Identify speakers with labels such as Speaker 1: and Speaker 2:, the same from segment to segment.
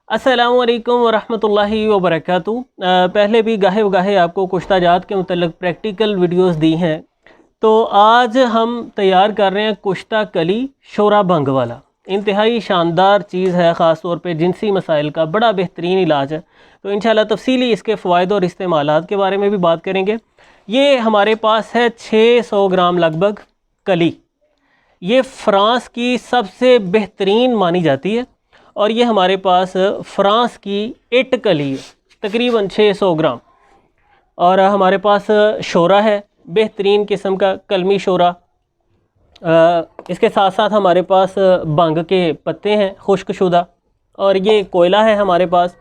Speaker 1: अस्सलामुअलैकुम वरहमतुल्लाहि वबरकातुहू। पहले भी गाहे वगाहे आपको कुश्ताजात के मतलब प्रैक्टिकल वीडियोस दी हैं, तो आज हम तैयार कर रहे हैं कुश्ता कली शोरा भंग वाला। इंतहाई शानदार चीज़ है, ख़ास तौर पे जिनसी मसाइल का बड़ा बेहतरीन इलाज है। तो इंशाल्लाह तफसीली इसके फ़वाइद और इस्तेमालात के बारे में भी बात करेंगे। ये हमारे पास है 600 ग्राम लगभग कली। ये फ़्रांस की सबसे बेहतरीन मानी जाती है और ये हमारे पास फ़्रांस की इट कली है, तकरीबन 600 ग्राम। और हमारे पास शोरा है, बेहतरीन किस्म का कलमी शोरा। इसके साथ साथ हमारे पास भंग के पत्ते हैं खुश्कशुदा, और ये कोयला है हमारे पास।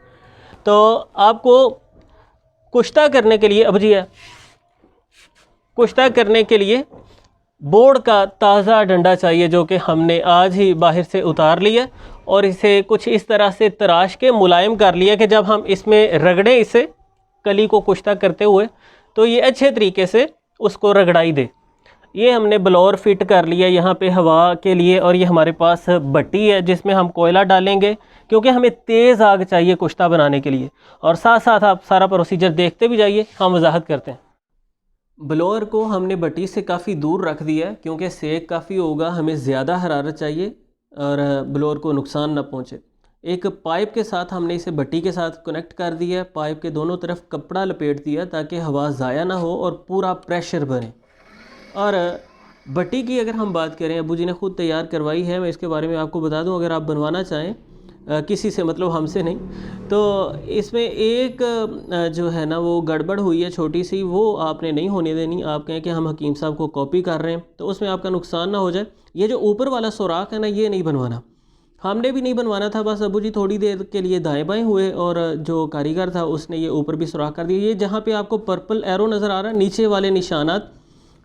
Speaker 1: तो आपको कुश्ता करने के लिए कुश्ता करने के लिए बोर्ड का ताज़ा डंडा चाहिए, जो कि हमने आज ही बाहर से उतार लिया और इसे कुछ इस तरह से तराश के मुलायम कर लिया कि जब हम इसमें रगड़ें इसे कली को कुश्ता करते हुए, तो ये अच्छे तरीके से उसको रगड़ाई दे। ये हमने ब्लोअर फिट कर लिया यहाँ पे हवा के लिए, और ये हमारे पास भट्टी है जिसमें हम कोयला डालेंगे, क्योंकि हमें तेज़ आग चाहिए कुश्ता बनाने के लिए। और साथ साथ आप सारा प्रोसीजर देखते भी जाइए, हम वजाहत करते हैं। ब्लोअर को हमने भट्टी से काफ़ी दूर रख दिया है, क्योंकि सेक काफ़ी होगा, हमें ज़्यादा हरारत चाहिए और ब्लोअर को नुकसान ना पहुँचे। एक पाइप के साथ हमने इसे भट्टी के साथ कनेक्ट कर दिया है। पाइप के दोनों तरफ कपड़ा लपेट दिया ताकि हवा ज़ाया ना हो और पूरा प्रेशर बने। और भट्टी की अगर हम बात करें, अबू जी ने ख़ुद तैयार करवाई है, मैं इसके बारे में आपको बता दूं। अगर आप बनवाना चाहें किसी से, मतलब हमसे नहीं, तो इसमें एक जो है ना वो गड़बड़ हुई है छोटी सी, वो आपने नहीं होने देनी। आप कहें कि हम हकीम साहब को कॉपी कर रहे हैं, तो उसमें आपका नुकसान ना हो जाए। ये जो ऊपर वाला सुराख है ना, ये नहीं बनवाना, हमने भी नहीं बनवाना था। बस अबू जी थोड़ी देर के लिए दाएं बाएं हुए और जो कारीगर था उसने ये ऊपर भी सुराख कर दिया। ये जहाँ पे आपको पर्पल एरो नज़र आ रहा है, नीचे वाले निशानात,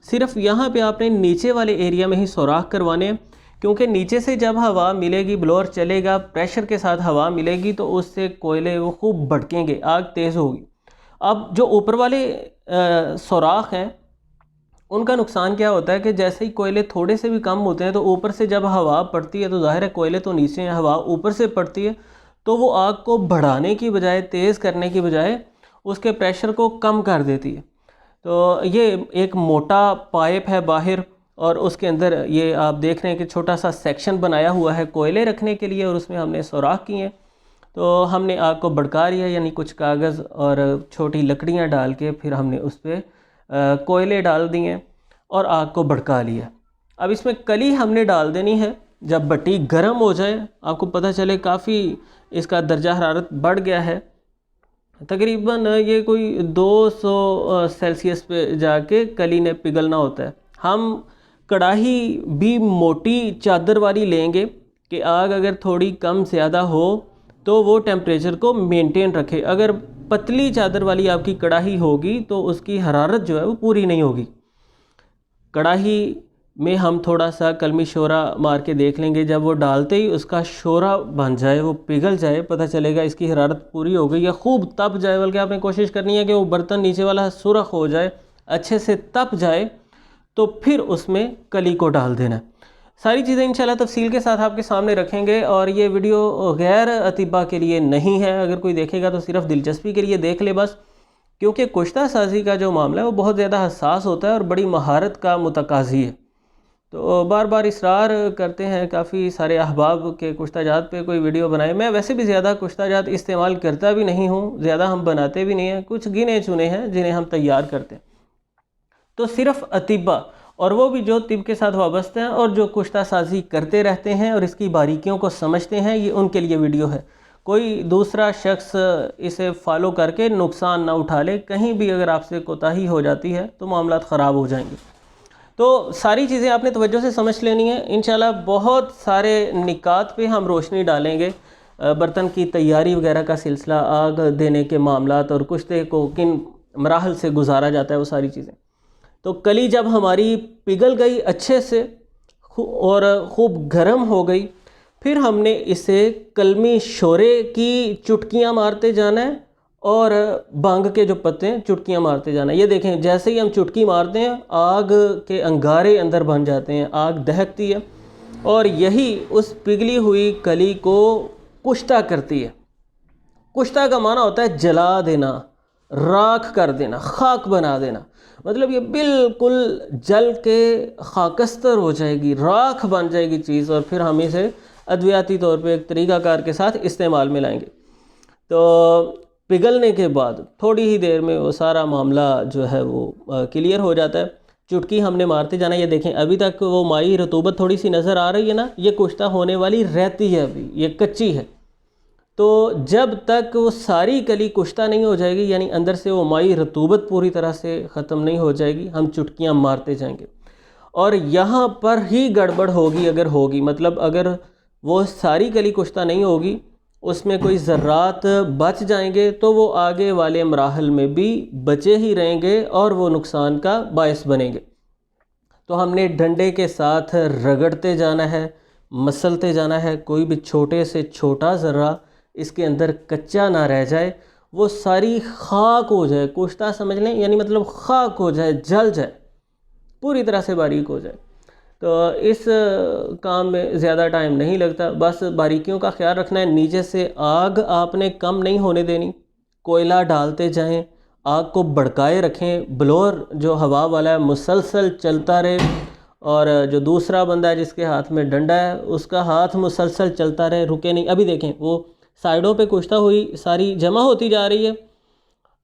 Speaker 1: सिर्फ यहाँ पे आपने नीचे वाले एरिया में ही सुराख करवाने हैं, क्योंकि नीचे से जब हवा मिलेगी, ब्लोअर चलेगा, प्रेशर के साथ हवा मिलेगी, तो उससे कोयले वो खूब भड़केंगे, आग तेज़ होगी। अब जो ऊपर वाले सुराख हैं, उनका नुकसान क्या होता है कि जैसे ही कोयले थोड़े से भी कम होते हैं, तो ऊपर से जब हवा पड़ती है, तो जाहिर है कोयले तो नीचे हैं, हवा ऊपर से पड़ती है, तो वो आग को बढ़ाने की बजाय, तेज़ करने की बजाय, उसके प्रेशर को कम कर देती है। तो ये एक मोटा पाइप है बाहर, और उसके अंदर ये आप देख रहे हैं कि छोटा सा सेक्शन बनाया हुआ है कोयले रखने के लिए, और उसमें हमने सुराख किए हैं। तो हमने आग को भड़का लिया, यानी कुछ कागज़ और छोटी लकड़ियाँ डाल के फिर हमने उस पर कोयले डाल दिए और आग को भड़का लिया। अब इसमें कली हमने डाल देनी है। जब भट्टी गर्म हो जाए, आपको पता चले काफ़ी इसका दर्जा हरारत बढ़ गया है, तकरीबन ये कोई 200 सेल्सियस पे जाके कली ने पिघलना होता है। हम कढ़ाई भी मोटी चादर वाली लेंगे कि आग अगर थोड़ी कम ज़्यादा हो तो वो टेम्परेचर को मेंटेन रखे। अगर पतली चादर वाली आपकी कढ़ाई होगी तो उसकी हरारत जो है वो पूरी नहीं होगी। कढ़ाई में हम थोड़ा सा कलमी शोरा मार के देख लेंगे, जब वो डालते ही उसका शोरा बन जाए, वो पिघल जाए, पता चलेगा इसकी हरारत पूरी हो गई। या खूब तप जाए, बल्कि आपने कोशिश करनी है कि वो बर्तन नीचे वाला सुरख हो जाए, अच्छे से तप जाए, तो फिर उसमें कली को डाल देना। सारी चीज़ें इंशाल्लाह तफसील के साथ आपके सामने रखेंगे। और ये वीडियो गैर अतिबा के लिए नहीं है, अगर कोई देखेगा तो सिर्फ दिलचस्पी के लिए देख ले बस, क्योंकि कुश्ता साजी का जो मामला है वो बहुत ज़्यादा हसास होता है और बड़ी महारत का मुतकाज़ी है। तो बार बार इसरार करते हैं काफ़ी सारे अहबाब के कुश्ताजात पे कोई वीडियो बनाए। मैं वैसे भी ज़्यादा कुश्ताजात इस्तेमाल करता भी नहीं हूँ, ज़्यादा हम बनाते भी नहीं हैं, कुछ गिने चुने हैं जिन्हें हम तैयार करते हैं। तो सिर्फ अतिबा, और वो भी जो तिब के साथ वाबस्ते हैं और जो कुश्ता साजी करते रहते हैं और इसकी बारीकियों को समझते हैं, ये उनके लिए वीडियो है। कोई दूसरा शख्स इसे फॉलो करके नुकसान ना उठा ले। कहीं भी अगर आपसे कोताही हो जाती है तो मामला ख़राब हो जाएंगे। तो सारी चीज़ें आपने तवज्जो से समझ लेनी है। इंशाल्लाह बहुत सारे निकात पे हम रोशनी डालेंगे, बर्तन की तैयारी वगैरह का सिलसिला, आग देने के मामलात और कुश्ते को किन मराहल से गुजारा जाता है, वो सारी चीज़ें। तो कली जब हमारी पिघल गई अच्छे से और ख़ूब गर्म हो गई, फिर हमने इसे कलमी शोरे की चुटकियाँ मारते जाना है और भांग के जो पत्ते हैं चुटकियाँ मारते जाना है। ये देखें, जैसे ही हम चुटकी मारते हैं आग के अंगारे अंदर बन जाते हैं, आग दहकती है, और यही उस पिघली हुई कली को कुश्ता करती है। कुश्ता का माना होता है जला देना, राख कर देना, खाक बना देना। मतलब ये बिल्कुल जल के खाकस्तर हो जाएगी, राख बन जाएगी चीज़, और फिर हम इसे अद्वियाती तौर पे एक तरीक़ाकार के साथ इस्तेमाल में लाएंगे। तो पिघलने के बाद थोड़ी ही देर में वो सारा मामला जो है वो क्लियर हो जाता है। चुटकी हमने मारते जाना। ये देखें अभी तक वो माई रतूबत थोड़ी सी नज़र आ रही है ना, ये कुश्ता होने वाली रहती है, अभी ये कच्ची है। तो जब तक वो सारी कली कुश्ता नहीं हो जाएगी, यानी अंदर से वो माई रतूबत पूरी तरह से ख़त्म नहीं हो जाएगी, हम चुटकियाँ मारते जाएंगे। और यहाँ पर ही गड़बड़ होगी, अगर होगी, मतलब अगर वो सारी कली कुश्ता नहीं होगी, उसमें कोई ज़र्रात बच जाएंगे, तो वो आगे वाले मराहल में भी बचे ही रहेंगे और वो नुकसान का बायस बनेंगे। तो हमने डंडे के साथ रगड़ते जाना है, मसलते जाना है, कोई भी छोटे से छोटा ज़र्रा इसके अंदर कच्चा ना रह जाए, वो सारी खाक हो जाए, कुश्ता समझ लें, यानी मतलब खाक हो जाए, जल जाए, पूरी तरह से बारीक हो जाए। तो इस काम में ज़्यादा टाइम नहीं लगता, बस बारीकियों का ख्याल रखना है। नीचे से आग आपने कम नहीं होने देनी, कोयला डालते जाएं, आग को भड़काए रखें, ब्लोअर जो हवा वाला है मुसलसल चलता रहे, और जो दूसरा बंदा है जिसके हाथ में डंडा है उसका हाथ मुसलसल चलता रहे, रुके नहीं। अभी देखें वो साइडों पे कुश्ता हुई सारी जमा होती जा रही है,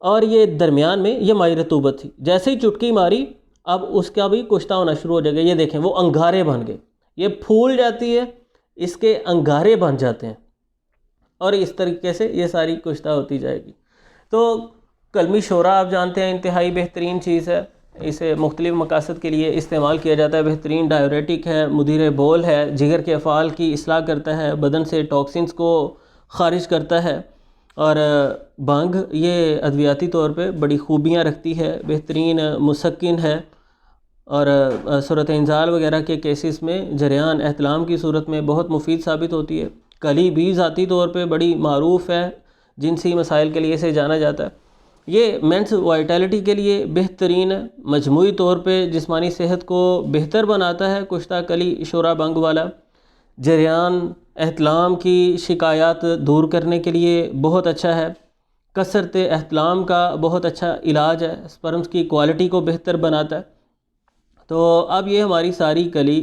Speaker 1: और ये दरमियान में ये माई रतूबत थी। जैसे ही चुटकी मारी अब उसका भी कुश्ता होना शुरू हो जाएगा। ये देखें वो अंगारे बन गए, ये फूल जाती है, इसके अंगारे बन जाते हैं, और इस तरीके से ये सारी कुश्ता होती जाएगी। तो कलमी शोरा आप जानते हैं इंतहाई बेहतरीन चीज़ है, इसे मुख्तलिफ़ मकासद के लिए इस्तेमाल किया जाता है। बेहतरीन डायरेटिक है, मुदीर बोल है, जिगर के अफ़ाल की इस्लाह करता है, बदन से टॉक्सिन्स को ख़ारिज करता है। और भांग ये अद्वियाती तौर पे बड़ी खूबियाँ रखती है, बेहतरीन मुसक्किन है, और सूरत इंजाल वगैरह के केसेस में जरियान एहतलाम की सूरत में बहुत मुफीद साबित होती है। कली भी ज़ाती तौर पे बड़ी मारूफ़ है, जिनसी मसाइल के लिए इसे जाना जाता है। ये मेंस वाइटलिटी के लिए बेहतरीन है, मजमूई तौर पे जिस्मानी सेहत को बेहतर बनाता है। कुश्ता कली शोरा बंग वाला जरियान एहतलाम की शिकायत दूर करने के लिए बहुत अच्छा है। कसरत एहतलाम का बहुत अच्छा इलाज है, स्पर्म्स की क्वालिटी को बेहतर बनाता है। तो अब ये हमारी सारी कली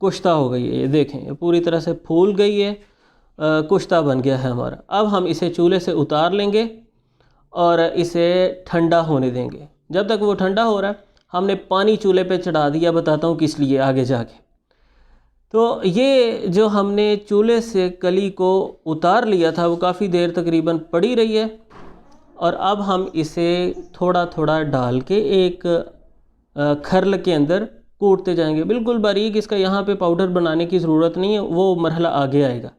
Speaker 1: कुश्ता हो गई है, ये देखें ये पूरी तरह से फूल गई है, कुश्ता बन गया है हमारा। अब हम इसे चूल्हे से उतार लेंगे और इसे ठंडा होने देंगे। जब तक वो ठंडा हो रहा है हमने पानी चूल्हे पे चढ़ा दिया, बताता हूँ किस लिए आगे जाके। तो ये जो हमने चूल्हे से कली को उतार लिया था वो काफ़ी देर तकरीबन पड़ी रही है, और अब हम इसे थोड़ा थोड़ा डाल के एक खरल के अंदर कूटते जाएंगे, बिल्कुल बारीक। इसका यहाँ पे पाउडर बनाने की ज़रूरत नहीं है, वो मरहला आगे आएगा।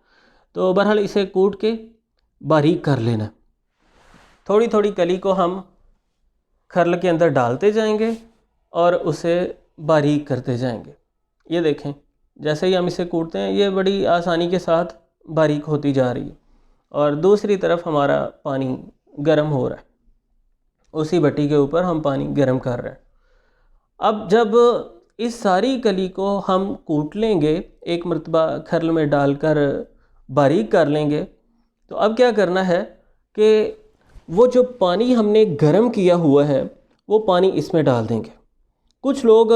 Speaker 1: तो बहरहाल इसे कूट के बारीक कर लेना। थोड़ी थोड़ी कली को हम खरल के अंदर डालते जाएंगे और उसे बारीक करते जाएंगे। ये देखें जैसे ही हम इसे कूटते हैं ये बड़ी आसानी के साथ बारीक होती जा रही है, और दूसरी तरफ हमारा पानी गर्म हो रहा है, उसी भट्टी के ऊपर हम पानी गर्म कर रहे हैं। अब जब इस सारी कली को हम कूट लेंगे, एक मरतबा खरल में डालकर बारीक कर लेंगे, तो अब क्या करना है कि वो जो पानी हमने गर्म किया हुआ है वो पानी इसमें डाल देंगे। कुछ लोग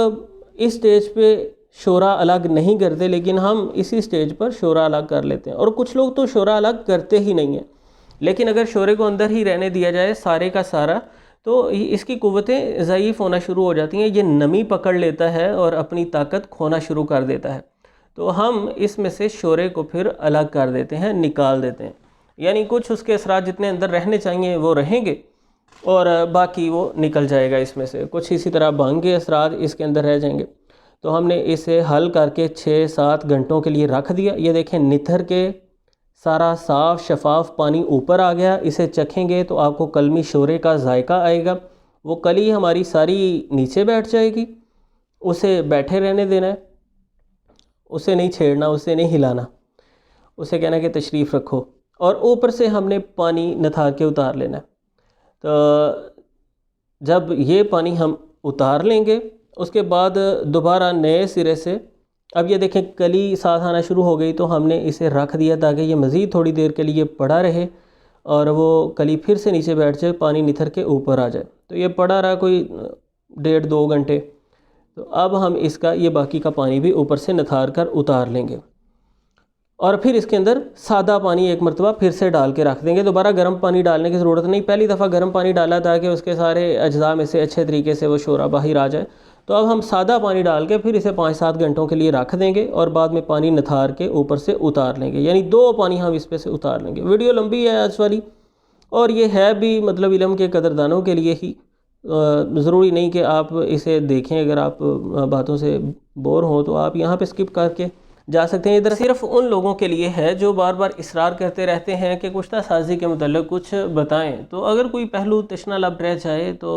Speaker 1: इस स्टेज पे शोरा अलग नहीं करते, लेकिन हम इसी स्टेज पर शोरा अलग कर लेते हैं, और कुछ लोग तो शोरा अलग करते ही नहीं हैं। लेकिन अगर शोरे को अंदर ही रहने दिया जाए सारे का सारा, तो इसकी कुव्वतें ज़ईफ़ होना शुरू हो जाती हैं, ये नमी पकड़ लेता है और अपनी ताकत खोना शुरू कर देता है। तो हम इसमें से शोरे को फिर अलग कर देते हैं, निकाल देते हैं, यानी कुछ उसके असरात जितने अंदर रहने चाहिए वो रहेंगे और बाकी वो निकल जाएगा इसमें से। कुछ इसी तरह भांग के असरात इसके अंदर रह जाएंगे। तो हमने इसे हल करके 6-7 घंटों के लिए रख दिया। ये देखें निथर के सारा साफ़ शफाफ पानी ऊपर आ गया। इसे चखेंगे तो आपको कलमी शोरे का जायका आएगा। वो कली हमारी सारी नीचे बैठ जाएगी, उसे बैठे रहने देना है, उसे नहीं छेड़ना, उसे नहीं हिलाना, उसे कहना कि तशरीफ़ रखो, और ऊपर से हमने पानी नथार के उतार लेना है। तो जब ये पानी हम उतार लेंगे उसके बाद दोबारा नए सिरे से, अब ये देखें कली साथ आना शुरू हो गई, तो हमने इसे रख दिया ताकि ये मज़ीद थोड़ी देर के लिए पड़ा रहे और वो कली फिर से नीचे बैठ जाए, पानी निथर के ऊपर आ जाए। तो ये पड़ा रहा कोई 1.5-2 घंटे। तो अब हम इसका ये बाकी का पानी भी ऊपर से निथार कर उतार लेंगे और फिर इसके अंदर सादा पानी एक मरतबा फिर से डाल के रख देंगे। दोबारा गर्म पानी डालने की ज़रूरत नहीं, पहली दफ़ा गर्म पानी डाला ताकि उसके सारे अज्जा में से अच्छे तरीके से वो शोरा बाहर आ जाए। तो अब हम सादा पानी डाल के फिर इसे 5-7 घंटों के लिए रख देंगे और बाद में पानी निथार के ऊपर से उतार लेंगे, यानी 2 पानी हम इस पे से उतार लेंगे। वीडियो लंबी है आज वाली, और ये है भी मतलब इल्म के कदरदानों के लिए ही, ज़रूरी नहीं कि आप इसे देखें। अगर आप बातों से बोर हो तो आप यहाँ पे स्किप करके जा सकते हैं। इधर सिर्फ उन लोगों के लिए है जो बार बार इसरार करते रहते हैं कि कुश्ता साजी के मतलब कुछ बताएं। तो अगर कोई पहलू तशना लब रह जाए तो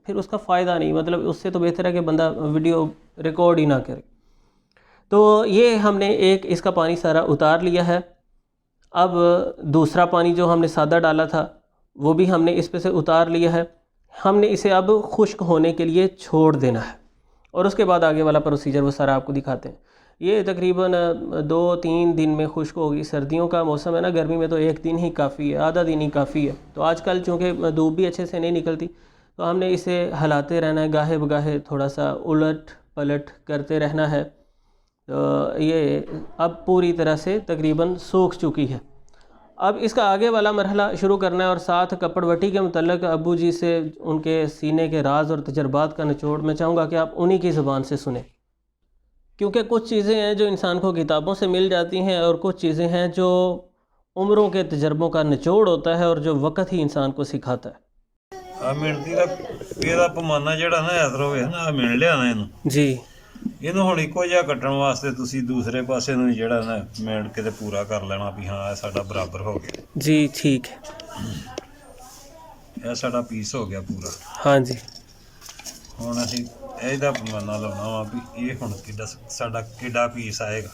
Speaker 1: फिर उसका फ़ायदा नहीं, मतलब उससे तो बेहतर है कि बंदा वीडियो रिकॉर्ड ही ना करे। तो ये हमने एक इसका पानी सारा उतार लिया है। अब दूसरा पानी जो हमने सादा डाला था वो भी हमने इस पे से उतार लिया है। हमने इसे अब खुश्क होने के लिए छोड़ देना है और उसके बाद आगे वाला प्रोसीजर वो सारा आपको दिखाते हैं। ये तकरीबन 2-3 दिन में खुश्क होगी। सर्दियों का मौसम है ना, गर्मी में तो 1 दिन ही काफ़ी है, आधा दिन ही काफ़ी है। तो आजकल चूँकि धूप भी अच्छे से नहीं निकलती तो हमने इसे हिलाते रहना है, गाहे बगाहे थोड़ा सा उलट पलट करते रहना है। तो ये अब पूरी तरह से तकरीबन सूख चुकी है। अब इसका आगे वाला मरहला शुरू करना है और साथ कपड़वटी के मुतल्लिक़ अब्बू जी से उनके सीने के राज और तजर्बात का निचोड़ मैं चाहूँगा कि आप उन्हीं की ज़ुबान से सुने, क्योंकि कुछ चीज़ें हैं जो इंसान को किताबों से मिल जाती हैं और कुछ चीज़ें हैं जो उम्रों के तजर्बों का निचोड़ होता है और जो वक़्त ही इंसान को सिखाता है।
Speaker 2: ਮਿਣਤੀ ਦਾ ਇਹਦਾ ਪਮਾਨਾ ਜਿਹੜਾ ਨਾ ਐਦਰ ਹੋਵੇ ਨਾ, ਆ ਮਿਣ ਲਿਆ ਨਾ ਇਹਨੂੰ
Speaker 1: ਜੀ,
Speaker 2: ਇਹਨੂੰ ਹੁਣ ਇੱਕੋ ਜਿਹਾ ਕੱਟਣ ਵਾਸਤੇ ਤੁਸੀਂ ਦੂਸਰੇ ਪਾਸੇ ਨੂੰ ਜਿਹੜਾ ਨਾ ਮਿਣ ਕੇ ਤੇ ਪੂਰਾ ਕਰ ਲੈਣਾ ਵੀ ਹਾਂ ਇਹ ਸਾਡਾ ਬਰਾਬਰ ਹੋ ਗਿਆ
Speaker 1: जी ठीक है।
Speaker 2: ਇਹ ਸਾਡਾ ਪੀਸ ਹੋ ਗਿਆ ਪੂਰਾ।
Speaker 1: हाँ जी,
Speaker 2: ਹੁਣ ਅਸੀਂ ਇਹਦਾ ਪਮਾਨਾ ਲਾਉਣਾ ਵਾ ਵੀ ਇਹ ਹੁਣ ਸਾਡਾ ਕਿੱਡਾ ਪੀਸ ਆਏਗਾ।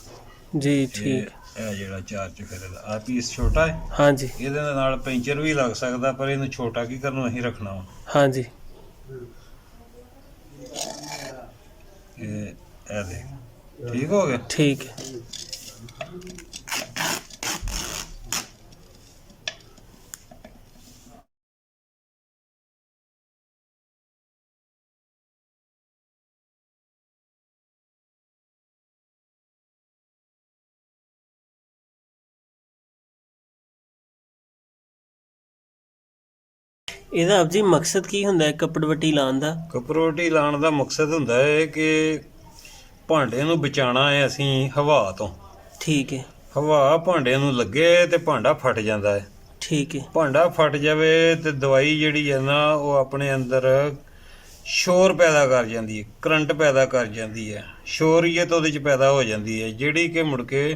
Speaker 1: जी ठीक।
Speaker 2: ਇਹ ਜਿਹੜਾ 4 ਚ ਫਿਰ ਆ ਪੀਸ ਛੋਟਾ ਹੈ।
Speaker 1: हाँ जी,
Speaker 2: ਇਹਦੇ ਨਾਲ ਪੈਂਚਰ ਵੀ ਲੱਗ ਸਕਦਾ, ਪਰ ਇਹਨੂੰ ਛੋਟਾ ਕੀ ਕਰਨ ਨੂੰ ਅਸੀਂ ਰੱਖਣਾ ਵਾ।
Speaker 1: हाँ जी,
Speaker 2: ਇਹ ਦੇਖ ਠੀਕ ਹੋ ਗਿਆ।
Speaker 1: ठीक है। ਇਹਦਾ ਆਪ ਜੀ ਮਕਸਦ ਕੀ ਹੁੰਦਾ ਹੈ ਕਪੜਵਟੀ ਲਾਉਣ ਦਾ?
Speaker 2: ਕਪਰੋਟੀ ਲਾਉਣ ਦਾ ਮਕਸਦ ਹੁੰਦਾ ਹੈ ਕਿ ਭਾਂਡੇ ਨੂੰ ਬਚਾਉਣਾ ਹੈ ਅਸੀਂ ਹਵਾ ਤੋਂ।
Speaker 1: ਠੀਕ ਹੈ,
Speaker 2: ਹਵਾ ਭਾਂਡੇ ਨੂੰ ਲੱਗੇ ਤੇ ਭਾਂਡਾ ਫਟ ਜਾਂਦਾ ਹੈ।
Speaker 1: ਠੀਕ ਹੈ,
Speaker 2: ਭਾਂਡਾ ਫਟ ਜਾਵੇ ਤੇ ਦਵਾਈ ਜਿਹੜੀ ਹੈ ਨਾ ਉਹ ਆਪਣੇ ਅੰਦਰ ਸ਼ੋਰ ਪੈਦਾ ਕਰ ਜਾਂਦੀ ਹੈ, ਕਰੰਟ ਪੈਦਾ ਕਰ ਜਾਂਦੀ ਹੈ, ਸ਼ੋਰੀਅਤ ਉਹਦੇ 'ਚ ਪੈਦਾ ਹੋ ਜਾਂਦੀ ਹੈ, ਜਿਹੜੀ ਕਿ ਮੁੜ ਕੇ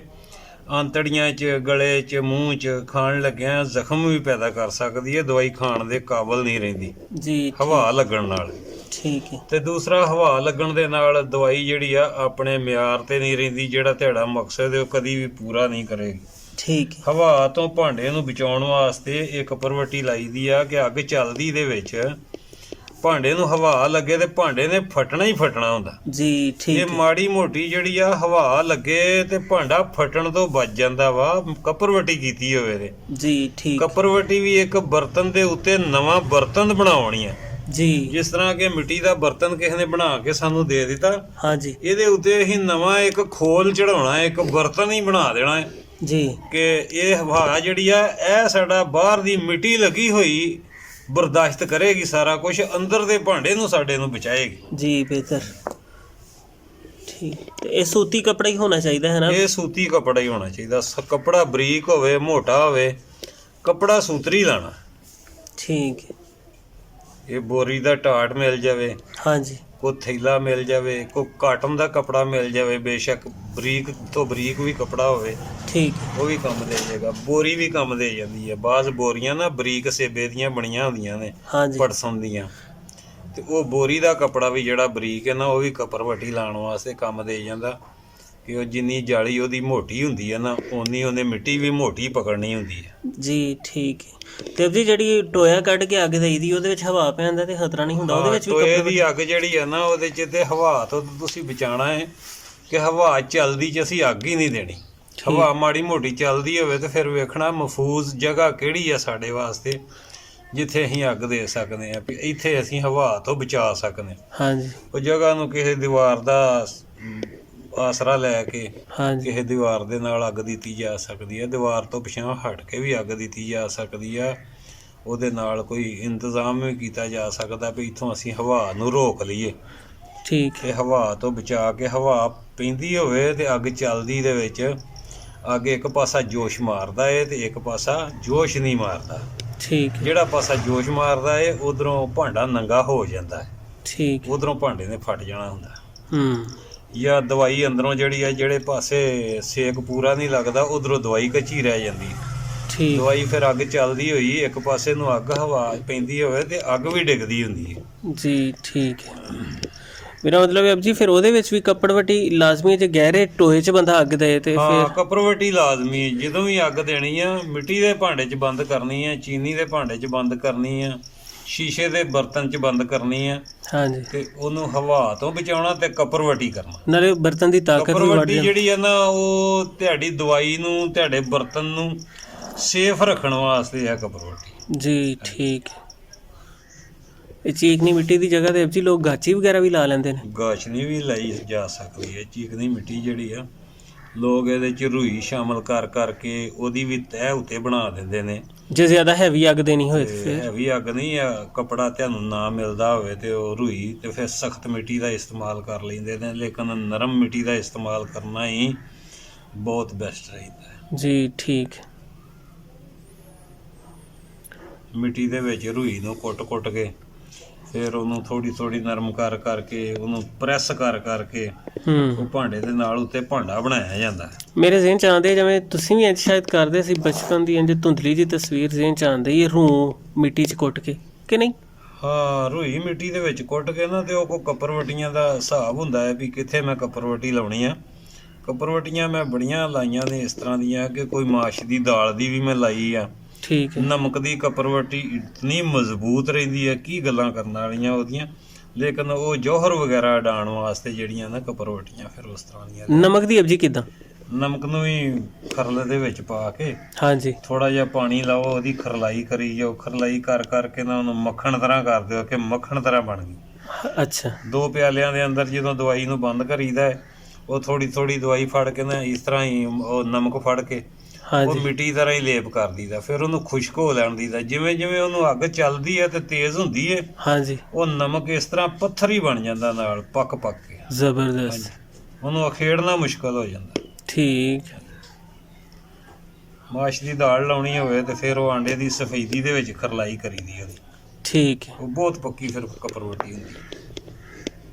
Speaker 2: ਆਂਤੜੀਆਂ 'ਚ, ਗਲੇ 'ਚ, ਮੂੰਹ 'ਚ ਖਾਣ ਲੱਗਿਆਂ ਜ਼ਖਮ ਵੀ ਪੈਦਾ ਕਰ ਸਕਦੀ ਹੈ। ਦਵਾਈ ਖਾਣ ਦੇ ਕਾਬਲ ਨਹੀਂ ਰਹਿੰਦੀ
Speaker 1: ਜੀ,
Speaker 2: ਹਵਾ ਲੱਗਣ ਨਾਲ।
Speaker 1: ਠੀਕ ਹੈ,
Speaker 2: ਤੇ ਦੂਸਰਾ ਹਵਾ ਲੱਗਣ ਦੇ ਨਾਲ ਦਵਾਈ ਜਿਹੜੀ ਆ ਆਪਣੇ ਮਿਆਰ ਤੇ ਨਹੀਂ ਰਹਿੰਦੀ, ਜਿਹੜਾ ਤੁਹਾਡਾ ਮਕਸਦ ਹੈ ਉਹ ਕਦੀ ਵੀ ਪੂਰਾ ਨਹੀਂ ਕਰੇਗੀ।
Speaker 1: ਠੀਕ ਹੈ,
Speaker 2: ਹਵਾ ਤੋਂ ਭਾਂਡੇ ਨੂੰ ਬਚਾਉਣ ਵਾਸਤੇ ਇੱਕ ਪਰਵਟੀ ਲਾਈ ਦੀ ਆ ਕਿ ਅੱਗ ਚੱਲਦੀ ਦੇ ਵਿੱਚ ਭਾਂਡੇ ਨੂੰ ਹਵਾ ਲੱਗੇ ਤੇ ਭਾਂਡੇ ਨੇ ਫਟਣਾ ਹੀ ਫਟਣਾ ਹੁੰਦਾ
Speaker 1: ਜੀ, ਠੀਕ
Speaker 2: ਇਹ
Speaker 1: ਹੈ,
Speaker 2: ਮਾੜੀ ਮੋਟੀ ਜਿਹੜੀ ਆ ਹਵਾ ਲੱਗੇ ਤੇ ਭਾਂਡਾ ਫਟਣ ਤੋਂ ਬਚ ਜਾਂਦਾ ਵਾ ਕਪਰਵਟੀ ਕੀਤੀ ਹੋਵੇ ਤੇ।
Speaker 1: ਜੀ, ਠੀਕ,
Speaker 2: ਕਪਰਵਟੀ ਵੀ ਇੱਕ ਬਰਤਨ ਦੇ ਉੱਤੇ ਨਵਾਂ ਬਰਤਨ ਬਣਾਉਣੀ ਆ।
Speaker 1: ਜੀ,
Speaker 2: ਜਿਸ ਤਰ੍ਹਾਂ ਕਿ ਮਿੱਟੀ ਦਾ ਬਰਤਨ ਕਿਸੇ ਨੇ ਬਣਾ ਕੇ ਸਾਨੂੰ ਦੇ ਦਿੱਤਾ,
Speaker 1: हाँ जी,
Speaker 2: ਇਹਦੇ ਉੱਤੇ ਅਸੀਂ ਨਵਾਂ ਇੱਕ ਖੋਲ ਚੜਾਉਣਾ ਹੈ, ਇੱਕ ਬਰਤਨ ਹੀ ਬਣਾ ਦੇਣਾ ਹੈ
Speaker 1: ਜੀ,
Speaker 2: ਕਿ ਇਹ ਹਵਾ ਜਿਹੜੀ ਆ ਇਹ ਸਾਡਾ ਬਾਹਰ ਦੀ ਮਿੱਟੀ ਲੱਗੀ ਹੋਈ ਬਰਦਾਸ਼ਤ ਕਰੇਗੀ ਸਾਰਾ ਕੁਝ, ਅੰਦਰ ਦੇ ਭਾਂਡੇ ਨੂੰ ਸਾਡੇ ਨੂੰ ਬਚਾਏਗੀ।
Speaker 1: जी बेहतर, ठीक। तो ये सूती कपड़ा ही होना चाहिए है ना?
Speaker 2: ਇਹ ਸੂਤੀ ਕੱਪੜਾ ਹੀ ਹੋਣਾ ਚਾਹੀਦਾ। ਕੱਪੜਾ ਬਰੀਕ ਹੋਵੇ, ਮੋਟਾ ਹੋਵੇ, ਕੱਪੜਾ ਸੂਤਰੀ ਲਾਣਾ।
Speaker 1: ठीक है,
Speaker 2: ਇਹ ਬੋਰੀ ਦਾ ਟਾਟ ਮਿਲ ਜਾਵੇ,
Speaker 1: हाँ जी,
Speaker 2: ਕੋਈ ਥੈਲਾ ਮਿਲ ਜਾਵੇ, ਕੋਈ ਕਾਟਨ ਦਾ ਕੱਪੜਾ ਮਿਲ ਜਾਵੇ, ਬੇਸ਼ੱਕ ਬਰੀਕ ਤੋਂ ਬਰੀਕ ਵੀ ਕੱਪੜਾ ਹੋਵੇ
Speaker 1: ठीक है,
Speaker 2: ਉਹ ਵੀ ਕੰਮ ਦੇ ਜਾਏਗਾ। ਬੋਰੀ ਵੀ ਕੰਮ ਦੇ ਜਾਂਦੀ ਹੈ। ਬਾਜ਼ ਬੋਰੀਆਂ ਨਾ ਬਰੀਕ ਸੇਬੇ ਦੀਆਂ ਬਣੀਆਂ ਹੁੰਦੀਆਂ ਨੇ,
Speaker 1: हाँ जी,
Speaker 2: ਪੜਸਨ ਦੀਆਂ, ਤੇ ਉਹ ਬੋਰੀ ਦਾ ਕੱਪੜਾ ਵੀ ਜਿਹੜਾ ਬਰੀਕ ਹੈ ਨਾ ਉਹ ਵੀ ਕਪਰਵਟੀ ਲਾਉਣ ਵਾਸਤੇ ਕੰਮ ਦੇ ਜਾਂਦਾ ਕਿ ਉਹ ਜਿੰਨੀ ਜਾਲੀ ਉਹਦੀ ਮੋਟੀ ਹੁੰਦੀ ਹੈ ਨਾ ਓਨੀ ਉਹਨੇ ਮਿੱਟੀ ਵੀ ਮੋਟੀ ਪਕੜਨੀ ਹੁੰਦੀ ਹੈ।
Speaker 1: जी ठीक है। ਤੇ ਜੀ ਜਿਹੜੀ ਟੋਇਆ ਕੱਢ ਕੇ ਅੱਗ ਦੇਈਦੀ ਉਹਦੇ ਵਿੱਚ ਹਵਾ ਪੈਂਦਾ ਤੇ ਖਤਰਾ ਨਹੀਂ ਹੁੰਦਾ ਉਹਦੇ ਵਿੱਚ ਵੀ
Speaker 2: ਟੋਏ ਦੀ ਅੱਗ ਜਿਹੜੀ ਹੈ ਨਾ ਉਹਦੇ 'ਚ ਤੇ ਹਵਾ ਤੋਂ ਤੁਸੀਂ ਬਚਾਉਣਾ ਹੈ ਕਿ ਹਵਾ ਚੱਲਦੀ 'ਚ ਅਸੀਂ ਅੱਗ ਹੀ ਨਹੀਂ ਦੇਣੀ। ਹਵਾ ਮਾੜੀ ਮੋਟੀ ਚੱਲਦੀ ਹੋਵੇ ਤੇ ਫਿਰ ਵੇਖਣਾ ਮਹਫੂਜ਼ ਜਗ੍ਹਾ ਕਿਹੜੀ ਆ ਸਾਡੇ ਵਾਸਤੇ ਜਿੱਥੇ ਅਸੀਂ ਅੱਗ ਦੇ ਸਕਦੇ ਆ ਵੀ ਇੱਥੇ ਅਸੀਂ ਹਵਾ ਤੋਂ ਬਚਾ ਸਕਦੇ
Speaker 1: ਹਾਂਜੀ
Speaker 2: ਉਹ ਜਗ੍ਹਾ ਨੂੰ ਕਿਸੇ ਦੀਵਾਰ ਦਾ ਆਸਰਾ ਲੈ ਕੇ
Speaker 1: ਹਾਂਜੀ
Speaker 2: ਕਿਸੇ ਦੀਵਾਰ ਦੇ ਨਾਲ ਅੱਗ ਦਿੱਤੀ ਜਾ ਸਕਦੀ ਹੈ। ਦੀਵਾਰ ਤੋਂ ਪਿਛਾਂਹ ਹਟ ਕੇ ਵੀ ਅੱਗ ਦਿੱਤੀ ਜਾ ਸਕਦੀ ਆ। ਉਹਦੇ ਨਾਲ ਕੋਈ ਇੰਤਜ਼ਾਮ ਵੀ ਕੀਤਾ ਜਾ ਸਕਦਾ ਵੀ ਇੱਥੋਂ ਅਸੀਂ ਹਵਾ ਨੂੰ ਰੋਕ ਲਈਏ।
Speaker 1: ਠੀਕ
Speaker 2: ਤੇ ਹਵਾ ਤੋਂ ਬਚਾ ਕੇ ਹਵਾ ਪੈਂਦੀ ਹੋਵੇ ਤੇ ਅੱਗ ਚੱਲਦੀ ਦੇ ਵਿੱਚ ਅੱਗ ਇੱਕ ਪਾਸਾ ਜੋਸ਼ ਮਾਰਦਾ ਏ ਤੇ ਇੱਕ ਪਾਸਾ ਜੋਸ਼ ਨਹੀਂ ਮਾਰਦਾ।
Speaker 1: ਠੀਕ
Speaker 2: ਜਿਹੜਾ ਪਾਸਾ ਜੋਸ਼ ਮਾਰਦਾ ਏ ਉਧਰੋਂ ਭਾਂਡਾ ਨੰਗਾ ਹੋ ਜਾਂਦਾ ਹੈ।
Speaker 1: ਠੀਕ
Speaker 2: ਉਧਰੋਂ ਭਾਂਡੇ ਨੇ ਫਟ ਜਾਣਾ ਹੁੰਦਾ
Speaker 1: ਹੂੰ
Speaker 2: ਜਾਂ ਦਵਾਈ ਅੰਦਰੋਂ ਜਿਹੜੀ ਆ ਜਿਹੜੇ ਪਾਸੇ ਸੇਕ ਪੂਰਾ ਨਹੀਂ ਲੱਗਦਾ ਉਧਰੋਂ ਦਵਾਈ ਕੱਚੀ ਰਹਿ ਜਾਂਦੀ।
Speaker 1: ਠੀਕ
Speaker 2: ਦਵਾਈ ਫਿਰ ਅੱਗ ਚੱਲਦੀ ਹੋਈ ਇੱਕ ਪਾਸੇ ਨੂੰ ਅੱਗ ਹਵਾ ਪੈਂਦੀ ਹੋਵੇ ਤੇ ਅੱਗ ਵੀ ਡਿੱਗਦੀ ਹੁੰਦੀ ਹੈ।
Speaker 1: ਜੀ ਠੀਕ ਹੈ। ਮੇਰਾ ਮਤਲਬ ਹੈ ਜੀ ਫਿਰ ਉਹਦੇ ਵਿੱਚ ਵੀ ਕੱਪੜਵੱਟੀ ਲਾਜ਼ਮੀ ਹੈ ਜੇ ਗਹਿਰੇ ਟੋਏ 'ਚ ਬੰਦਾ ਅੱਗ ਦੇ ਤੇ
Speaker 2: ਹਾਂ
Speaker 1: ਫਿਰ
Speaker 2: ਕੱਪੜਵੱਟੀ ਲਾਜ਼ਮੀ ਹੈ। ਜਦੋਂ ਵੀ ਅੱਗ ਦੇਣੀ ਆ ਮਿੱਟੀ ਦੇ ਭਾਂਡੇ 'ਚ ਬੰਦ ਕਰਨੀ ਆ, ਚੀਨੀ ਦੇ ਭਾਂਡੇ 'ਚ ਬੰਦ ਕਰਨੀ ਆ, ਸ਼ੀਸ਼ੇ ਦੇ ਬਰਤਨ 'ਚ ਬੰਦ ਕਰਨੀ ਆ
Speaker 1: ਹਾਂਜੀ
Speaker 2: ਤੇ ਉਹਨੂੰ ਹਵਾ ਤੋਂ ਬਚਾਉਣਾ ਤੇ ਕੱਪੜਵੱਟੀ ਕਰਨਾ।
Speaker 1: ਨਾਲੇ ਬਰਤਨ ਦੀ ਤਾਕਤ ਵੀ ਵੱਧ
Speaker 2: ਕੱਪੜਵੱਟੀ
Speaker 1: ਜਾਂਦੀ।
Speaker 2: ਜਿਹੜੀ ਆ ਨਾ ਉਹ ਤੁਹਾਡੀ ਦਵਾਈ ਨੂੰ ਤੁਹਾਡੇ ਬਰਤਨ ਨੂੰ ਸੇਫ ਰੱਖਣ ਵਾਸਤੇ ਆ ਕੱਪੜਵੱਟੀ।
Speaker 1: ਜੀ ਠੀਕ ਹੈ। ਇਹ ਚੀਕਨੀ ਮਿੱਟੀ ਦੀ ਜਗ੍ਹਾ ਤੇ ਜੀ ਲੋਕ ਗਾਚੀ ਵਗੈਰਾ ਵੀ ਲਾ ਲੈਂਦੇ ਨੇ।
Speaker 2: ਗਾਛਨੀ ਵੀ ਲਾਈ ਜਾ ਸਕਦੀ ਹੈ। ਚੀਕਨੀ ਮਿੱਟੀ ਜਿਹੜੀ ਆ ਲੋਕ ਇਹਦੇ 'ਚ ਰੂਈ ਸ਼ਾਮਲ ਕਰ ਕਰਕੇ ਉਹਦੀ ਵੀ ਤਹਿ ਉੱਤੇ ਬਣਾ ਦਿੰਦੇ ਨੇ।
Speaker 1: ਜੇ ਜ਼ਿਆਦਾ ਹੈਵੀ ਅੱਗ ਦੇਣੀ ਹੋਏ ਤੇ ਫਿਰ
Speaker 2: ਹੈਵੀ ਅੱਗ ਨਹੀਂ ਆ ਕੱਪੜਾ ਤੁਹਾਨੂੰ ਨਾ ਮਿਲਦਾ ਹੋਵੇ ਤੇ ਉਹ ਰੂਈ ਤੇ ਫਿਰ ਸਖਤ ਮਿੱਟੀ ਦਾ ਇਸਤੇਮਾਲ ਕਰ ਲੈਂਦੇ ਨੇ। ਲੇਕਿਨ ਨਰਮ ਮਿੱਟੀ ਦਾ ਇਸਤੇਮਾਲ ਕਰਨਾ ਹੀ ਬਹੁਤ ਬੈਸਟ ਰਹਿੰਦਾ ਹੈ।
Speaker 1: ਜੀ ਠੀਕ
Speaker 2: ਮਿੱਟੀ ਦੇ ਵਿੱਚ ਰੂਈ ਨੂੰ ਕੁੱਟ ਕੇ ਫਿਰ ਉਹਨੂੰ ਥੋੜੀ ਥੋੜੀ ਨਰਮ ਕਰ ਕਰਕੇ ਉਹਨੂੰ ਪ੍ਰੈਸ ਕਰ ਕਰਕੇ ਉਹ ਭਾਂਡੇ ਦੇ ਨਾਲ ਉੱਤੇ ਭਾਂਡਾ ਬਣਾਇਆ ਜਾਂਦਾ ਹੈ।
Speaker 1: ਮੇਰੇ ਜ਼ਿਹਨ ਚ ਆਉਂਦੇ ਜਿਵੇਂ ਤੁਸੀਂ ਵੀ ਇੰਝ ਸ਼ਾਇਦ ਕਰਦੇ ਸੀ ਬਚਪਨ ਦੀ ਇੰਝ ਧੁੰਦਲੀ ਜੀ ਤਸਵੀਰ ਜ਼ਿਹਨ ਚ ਆਉਂਦੀ ਹੈ ਰੂੰ ਮਿੱਟੀ 'ਚ ਕੁੱਟ ਕੇ ਕਿ ਨਹੀਂ?
Speaker 2: ਹਾਂ ਰੂਈ ਮਿੱਟੀ ਦੇ ਵਿੱਚ ਕੁੱਟ ਕੇ ਨਾ ਤੇ ਉਹ ਕੋ ਕੱਪਰਵੱਟੀਆਂ ਦਾ ਹਿਸਾਬ ਹੁੰਦਾ ਹੈ ਵੀ ਕਿੱਥੇ ਮੈਂ ਕੱਪਰਵੱਟੀ ਲਾਉਣੀ ਆ। ਕੱਪਰਵੱਟੀਆਂ ਮੈਂ ਬੜੀਆਂ ਲਾਈਆਂ ਨੇ ਇਸ ਤਰ੍ਹਾਂ ਦੀਆਂ ਕਿ ਕੋਈ ਮਾਸ਼ ਦੀ ਦਾਲ ਦੀ ਵੀ ਮੈਂ ਲਾਈ ਆ।
Speaker 1: ਠੀਕ ਹੈ।
Speaker 2: ਨਮਕ ਦੀ ਕੱਪਰਵੱਟੀ ਇਤਨੀ ਮਜ਼ਬੂਤ ਰਹਿੰਦੀ ਹੈ ਕੀ ਗੱਲਾਂ ਕਰਨ ਵਾਲੀਆਂ ਉਹਦੀਆਂ। ਲੇਕਿਨ ਉਹ ਜੌਹਰ ਵਗੈਰਾ ਉਡਾਉਣ ਵਾਸਤੇ ਜਿਹੜੀਆਂ ਨਾ ਕੱਪਰਵੱਟੀਆਂ ਫਿਰ ਉਸ ਤਰ੍ਹਾਂ ਦੀਆਂ।
Speaker 1: ਨਮਕ ਦੀ ਅਬਜੀ ਕਿੱਦਾਂ?
Speaker 2: ਨਮਕ ਨੂੰ ਵੀ ਖਰਲੇ ਦੇ ਵਿੱਚ ਪਾ ਕੇ
Speaker 1: ਹਾਂਜੀ
Speaker 2: ਥੋੜਾ ਜਿਹਾ ਪਾਣੀ ਲਾਓ ਉਹਦੀ ਖਰਲਾਈ ਕਰੀ ਜਾਓ। ਖਰਲਾਈ ਕਰ ਕਰਕੇ ਨਾ ਉਹਨੂੰ ਮੱਖਣ ਤਰ੍ਹਾਂ ਕਰ ਦਿਓ ਕਿ ਮੱਖਣ ਤਰ੍ਹਾਂ ਬਣ ਗਈ।
Speaker 1: ਅੱਛਾ
Speaker 2: 2 ਪਿਆਲਿਆਂ ਦੇ ਅੰਦਰ ਜਦੋਂ ਦਵਾਈ ਨੂੰ ਬੰਦ ਕਰੀਦਾ ਹੈ ਉਹ ਥੋੜੀ ਥੋੜੀ ਦਵਾਈ ਫੜ ਕੇ ਨਾ ਇਸ ਤਰ੍ਹਾਂ ਹੀ ਉਹ ਨਮਕ ਫੜ ਕੇ ਉਹ
Speaker 1: ਹਾਂਜੀ
Speaker 2: ਮਿੱਟੀ ਤਰ੍ਹਾਂ ਹੀ ਲੇਪ ਕਰ ਦਈਦਾ। ਫਿਰ ਉਹਨੂੰ ਖੁਸ਼ਕ ਹੋ ਲੈਣ ਦਈਦਾ। ਜਿਵੇਂ ਜਿਵੇਂ ਉਹਨੂੰ ਅੱਗ ਚੱਲਦੀ ਹੈ ਤੇ ਤੇਜ਼ ਹੁੰਦੀ ਹੈ
Speaker 1: ਹਾਂਜੀ
Speaker 2: ਉਹ ਨਮਕ ਇਸ ਤਰ੍ਹਾਂ ਪੱਥਰ ਹੀ ਬਣ ਜਾਂਦਾ ਨਾਲ ਪੱਕ ਕੇ।
Speaker 1: ਜ਼ਬਰਦਸਤ
Speaker 2: ਉਹਨੂੰ ਅਖੇੜਨਾ ਮੁਸ਼ਕਲ ਹੋ ਜਾਂਦਾ।
Speaker 1: ਠੀਕ
Speaker 2: ਮਾਸ਼ ਦੀ ਦਾਲ ਲਾਉਣੀ ਹੋਵੇ ਤੇ ਫਿਰ ਉਹ ਆਂਡੇ ਦੀ ਸਫੈਦੀ ਦੇ ਵਿੱਚ ਖਰਲਾਈ ਕਰੀਦੀ ਉਹਦੀ।
Speaker 1: ਠੀਕ ਹੈ।
Speaker 2: ਉਹ ਬਹੁਤ ਪੱਕੀ ਫਿਰ ਕੱਪਰਵੱਟੀ ਹੁੰਦੀ ਹੈ।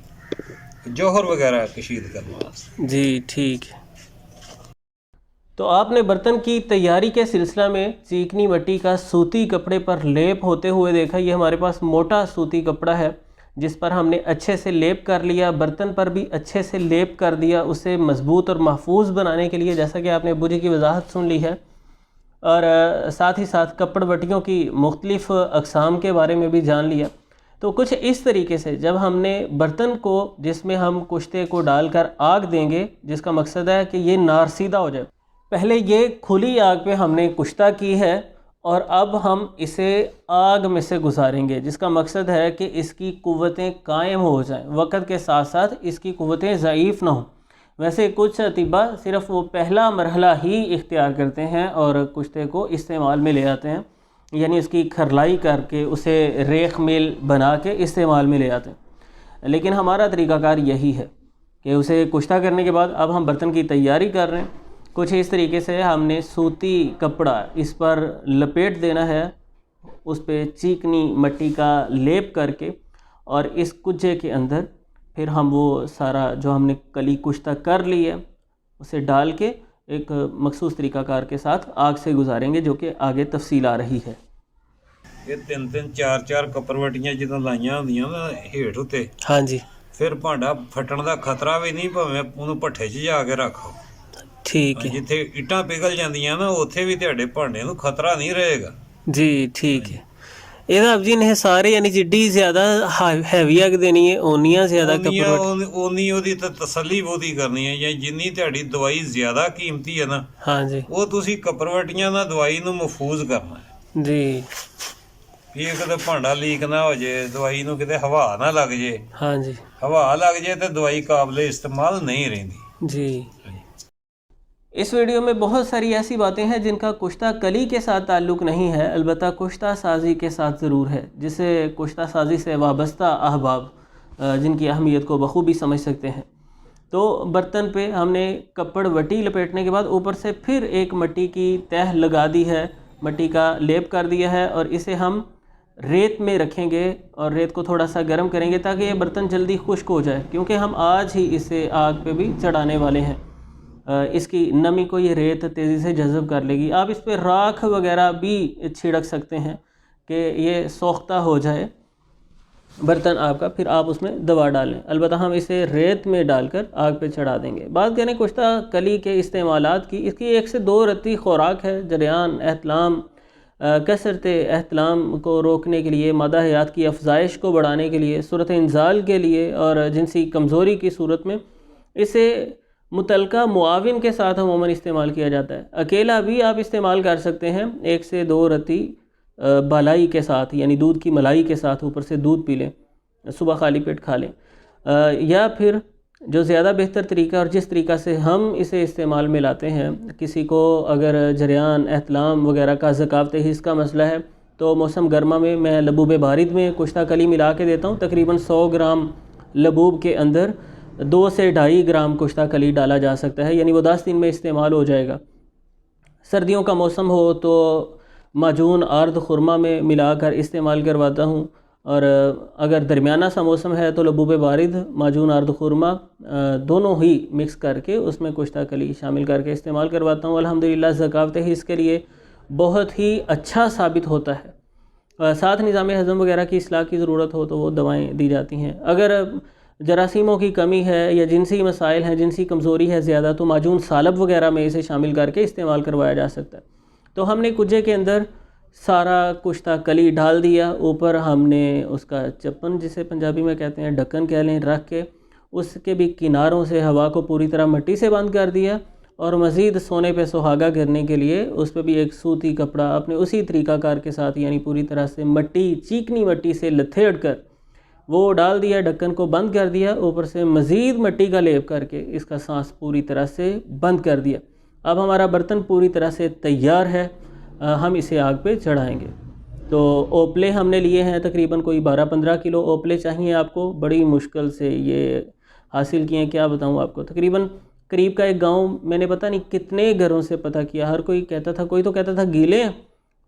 Speaker 2: जौहर वगैरह कशीद करने वास्ते।
Speaker 1: जी ठीक है। तो आपने बर्तन की तैयारी के सिलसिला में चीकनी मिट्टी का सूती कपड़े पर लेप होते हुए देखा। ये हमारे पास मोटा सूती कपड़ा है जिस पर हमने अच्छे से लेप कर लिया। बर्तन पर भी अच्छे से लेप कर दिया उसे मज़बूत और महफूज बनाने के लिए, जैसा कि आपने अब्बू जी की वजाहत सुन ली है। और साथ ही साथ कपड़वटियों की मुख्तलिफ़ अक़साम के बारे में भी जान लिया। तो कुछ इस तरीके से जब हमने बर्तन को जिसमें हम कुश्ते को डालकर आग देंगे, जिसका मकसद है कि ये नारसीदा हो जाए। पहले ये खुली आग पे हमने कुश्ता की है और अब हम इसे आग में से गुजारेंगे, जिसका मकसद है कि इसकी कुव्वतें कायम हो जाएं, वक़्त के साथ साथ इसकी कुव्वतें ज़ईफ़ ना हों। वैसे कुछ अतिबा सिर्फ़ वो पहला मरहला ही इख्तियार करते हैं और कुश्ते को इस्तेमाल में ले आते हैं, यानी उसकी खरलाई करके उसे रेख मेल बना के इस्तेमाल में ले आते हैं। लेकिन हमारा तरीक़ाकार यही है कि उसे कुश्ता करने के बाद अब हम बर्तन की तैयारी कर रहे हैं। कुछ इस तरीके से हमने सूती कपड़ा इस पर लपेट देना है, उस पर चीकनी मिट्टी का लेप करके, और इस कुज्जे के अंदर फिर हम वो सारा जो हमने कली कुश्ता कर ली है उसे डाल के एक मखसूस तरीक़ाकार के साथ आग से गुजारेंगे, जो कि आगे तफसील आ रही है।
Speaker 2: ਇਹ 3-3 4-4 ਕੱਪਰਵੱਟੀਆਂ ਜਦੋਂ ਲਾਈਆਂ ਹੁੰਦੀਆਂ ਨਾ ਹੇਠ ਉੱਤੇ,
Speaker 1: ਹਾਂਜੀ
Speaker 2: ਫਿਰ ਭਾਂਡਾ ਫਟਣ ਦਾ ਖਤਰਾ ਵੀ ਨਹੀਂ, ਭਾਵੇਂ ਉਹਨੂੰ ਭੱਠੇ 'ਚ ਜਾ ਕੇ ਰੱਖੋ।
Speaker 1: ठीक है
Speaker 2: ਜਿੱਥੇ ਇੱਟਾਂ ਪਿਘਲ ਜਾਂਦੀਆਂ ਨਾ ਉੱਥੇ ਵੀ ਤੁਹਾਡੇ ਭਾਂਡੇ ਨੂੰ ਖਤਰਾ ਨਹੀਂ ਰਹੇਗਾ।
Speaker 1: जी ठीक है। ਇਹਦਾ ਜੀ ਨੇ ਸਾਰੇ ਯਾਨੀ ਜਿੱਡੀ ਜ਼ਿਆਦਾ ਹੈਵੀ ਅਗ ਦੇਣੀ ਹੈ ਓਨੀਆਂ ਜ਼ਿਆਦਾ
Speaker 2: ਉਨੀ ਉਹਦੀ ਤਾਂ ਤਸੱਲੀ ਬਹੁਤੀ ਕਰਨੀ ਹੈ, ਜਾਂ ਜਿੰਨੀ ਤੁਹਾਡੀ ਦਵਾਈ ਜ਼ਿਆਦਾ ਕੀਮਤੀ ਹੈ ਨਾ,
Speaker 1: ਹਾਂਜੀ,
Speaker 2: ਉਹ ਤੁਸੀਂ ਕਪਰਵਟੀਆਂ ਨਾਲ ਦਵਾਈ ਨੂੰ ਮਹਿਫੂਜ਼ ਕਰਨਾ ਹੈ
Speaker 1: ਜੀ।
Speaker 2: ਵੀ ਕਿਤੇ ਭਾਂਡਾ ਲੀਕ ਨਾ ਹੋ ਜੇ, ਦਵਾਈ ਨੂੰ ਕਿਤੇ ਹਵਾ ਨਾ ਲੱਗ ਜੇ।
Speaker 1: ਹਾਂਜੀ,
Speaker 2: ਹਵਾ ਲੱਗ ਜੇ तो दवाई काबिल इस्तेमाल नहीं रहती
Speaker 1: जी। इस वीडियो में बहुत सारी ऐसी बातें हैं जिनका कुश्ता कली के साथ ताल्लुक़ नहीं है, अलबत्ता कुश्ता साजी के साथ ज़रूर है, जिसे कुश्ता साजी से वाबस्ता अहबाब जिनकी अहमियत को बखूबी समझ सकते हैं। तो बर्तन पे हमने कपड़ वटी लपेटने के बाद ऊपर से फिर एक मिट्टी की तह लगा दी है, मिट्टी का लेप कर दिया है, और इसे हम रेत में रखेंगे और रेत को थोड़ा सा गर्म करेंगे ताकि ये बर्तन जल्दी खुश्क हो जाए, क्योंकि हम आज ही इसे आग पे भी चढ़ाने वाले हैं। इसकी नमी को ये रेत तेज़ी से जज़ब कर लेगी। आप इस पर राख वगैरह भी छिड़क सकते हैं कि ये सोख्ता हो जाए बर्तन आपका, फिर आप उसमें दवा डालें। अलबत्ता हम इसे रेत में डालकर आग पे चढ़ा देंगे। बात करें कुश्ता कली के इस्तेमालात की, इसकी 1 से 2 रत्ती खुराक है। जरियान एहतलाम, कसरत एहतलाम को रोकने के लिए, मादा हयात की अफजाइश को बढ़ाने के लिए, सूरत इंजाल के लिए, और जिनसी कमज़ोरी की सूरत में इसे मुतलका मुआविन के साथ अमूमन इस्तेमाल किया जाता है। अकेला भी आप इस्तेमाल कर सकते हैं 1 से 2 रत्ती बालाई के साथ, यानी दूध की मलाई के साथ ऊपर से दूध पी लें, सुबह खाली पेट खा लें। या फिर जो ज़्यादा बेहतर तरीका और जिस तरीक़ा से हम इसे इस्तेमाल में लाते हैं, किसी को अगर जरियान एहतलाम वगैरह का ज़कावत हिस्स का मसला है तो मौसम गर्मा में मैं लबूब बारिद में कुश्ता कली मिला के देता हूँ। तकरीबन 100 ग्राम लबूब के अंदर 2 से 2.5 ग्राम कुश्ता कली डाला जा सकता है, यानी वो 10 दिन में इस्तेमाल हो जाएगा। सर्दियों का मौसम हो तो माजून आर्द खुरमा में मिलाकर इस्तेमाल करवाता हूँ, और अगर दरमियाना सा मौसम है तो लबूब बारिद, माजून आर्द खुरमा दोनों ही मिक्स करके उसमें कुश्ता कली शामिल करके इस्तेमाल करवाता हूँ। अल्हम्दुलिल्लाह ज़कावत ही इसके लिए बहुत ही अच्छा साबित होता है। साथ निज़ाम हज़म वगैरह की इस्लाह की ज़रूरत हो तो वो दवाएँ दी जाती हैं। अगर जरासीमों की कमी है या जिनसी मसाइल हैं, जिनसी कमज़ोरी है ज़्यादा, तो माजून सालब वगैरह में इसे शामिल करके इस्तेमाल करवाया जा सकता है। तो हमने कुजे के अंदर सारा कुश्ता कली डाल दिया, ऊपर हमने उसका चप्पन, जिसे पंजाबी में कहते हैं ढक्कन कह लें, रख के उसके भी किनारों से हवा को पूरी तरह मिट्टी से बंद कर दिया, और मज़ीद सोने पे सुहागा करने के लिए उस पर भी एक सूती कपड़ा अपने उसी तरीक़ाकार के साथ, यानी पूरी तरह से मिट्टी, चीकनी मिट्टी से लथेड़ कर वो डाल दिया, ढक्कन को बंद कर दिया, ऊपर से मज़ीद मिट्टी का लेप करके इसका सांस पूरी तरह से बंद कर दिया। अब हमारा बर्तन पूरी तरह से तैयार है, हम इसे आग पे चढ़ाएंगे। तो ओपले हमने लिए हैं, तकरीबन कोई 12-15 किलो ओपले चाहिए आपको। बड़ी मुश्किल से ये हासिल किए हैं, क्या बताऊँ आपको। तकरीबन करीब का एक गांव मैंने पता नहीं कितने घरों से पता किया, हर कोई कहता था, कोई तो कहता था गीले हैं,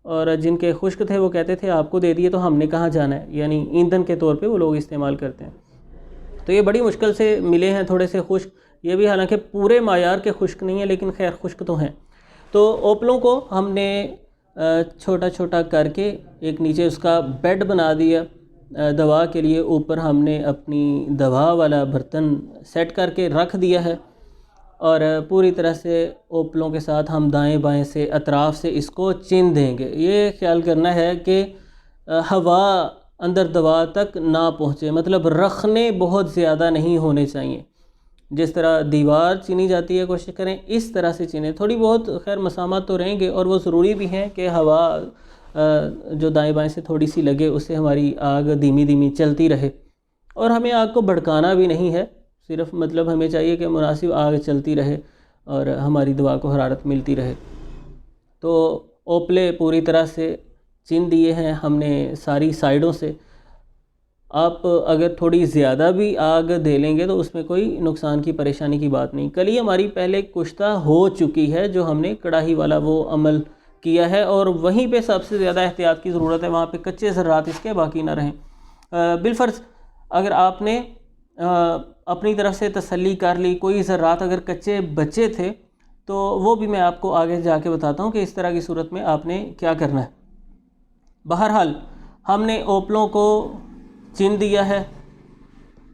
Speaker 1: और जिनके खुश्क थे वो कहते थे आपको दे दिए तो हमने कहाँ जाना है, यानी ईंधन के तौर पे वो लोग इस्तेमाल करते हैं। तो ये बड़ी मुश्किल से मिले हैं थोड़े से खुश्क, ये भी हालांकि पूरे मायार के खुश्क नहीं है, लेकिन खैर खुश्क तो हैं। तो ओपलों को हमने छोटा छोटा करके एक नीचे उसका बेड बना दिया दवा के लिए, ऊपर हमने अपनी दवा वाला बर्तन सेट करके रख दिया है, और पूरी तरह से ओपलों के साथ हम दाएं बाएं से अतराफ़ से इसको चिन देंगे। ये ख्याल करना है कि हवा अंदर दवा तक ना पहुँचे, मतलब रखने बहुत ज़्यादा नहीं होने चाहिए। जिस तरह दीवार चीनी जाती है, कोशिश करें इस तरह से चीनें। थोड़ी बहुत खैर मसामत तो रहेंगे, और वो ज़रूरी भी है कि हवा जो दाएं बाएं से थोड़ी सी लगे, उससे हमारी आग धीमी धीमी चलती रहे। और हमें आग को भड़काना भी नहीं है, सिर्फ मतलब हमें चाहिए कि मुनासिब आग चलती रहे और हमारी दवा को हरारत मिलती रहे। तो ओपले पूरी तरह से चिन दिए हैं हमने सारी साइडों से। आप अगर थोड़ी ज़्यादा भी आग दे लेंगे तो उसमें कोई नुकसान की परेशानी की बात नहीं। कली हमारी पहले कुश्ता हो चुकी है, जो हमने कढ़ाई वाला वो अमल किया है, और वहीं पे सबसे ज़्यादा एहतियात की ज़रूरत है, वहाँ पे कच्चे ज़र्रात इसके बाकी ना रहें। बिलफ़र्ज़ अगर आपने अपनी तरफ से तसल्ली कर ली, कोई ज़र्रात अगर कच्चे बचे थे, तो वो भी मैं आपको आगे जाके बताता हूँ कि इस तरह की सूरत में आपने क्या करना है। बहरहाल हमने ओपलों को चिन दिया है,